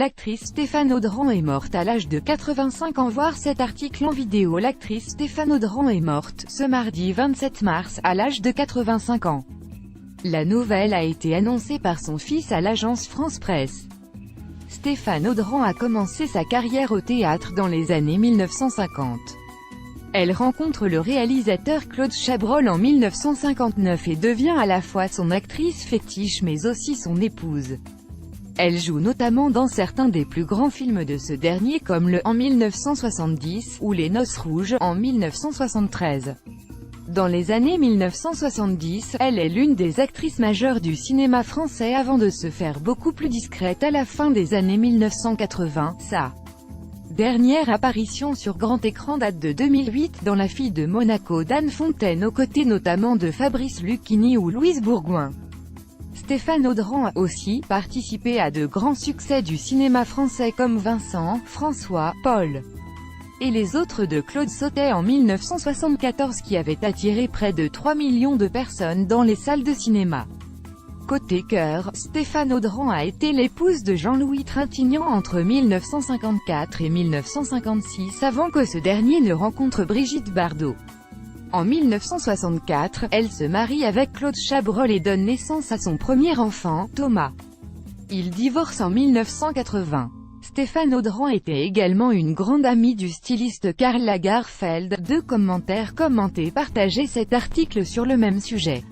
L'actrice Stéphane Audran est morte à l'âge de 85 ans. Voir cet article en vidéo. L'actrice Stéphane Audran est morte, ce mardi 27 mars, à l'âge de 85 ans. La nouvelle a été annoncée par son fils à l'agence France Presse. Stéphane Audran a commencé sa carrière au théâtre dans les années 1950. Elle rencontre le réalisateur Claude Chabrol en 1959 et devient à la fois son actrice fétiche mais aussi son épouse. Elle joue notamment dans certains des plus grands films de ce dernier comme Le en 1970 ou Les Noces Rouges en 1973. Dans les années 1970, elle est l'une des actrices majeures du cinéma français avant de se faire beaucoup plus discrète à la fin des années 1980. Sa dernière apparition sur grand écran date de 2008 dans La fille de Monaco d'Anne Fontaine aux côtés notamment de Fabrice Lucchini ou Louise Bourgoin. Stéphane Audran a aussi participé à de grands succès du cinéma français comme Vincent, François, Paul et les autres de Claude Sautet en 1974 qui avait attiré près de 3 millions de personnes dans les salles de cinéma. Côté cœur, Stéphane Audran a été l'épouse de Jean-Louis Trintignant entre 1954 et 1956 avant que ce dernier ne rencontre Brigitte Bardot. En 1964, elle se marie avec Claude Chabrol et donne naissance à son premier enfant, Thomas. Ils divorcent en 1980. Stéphane Audran était également une grande amie du styliste Karl Lagerfeld. Deux commentaires commentés partageaient cet article sur le même sujet.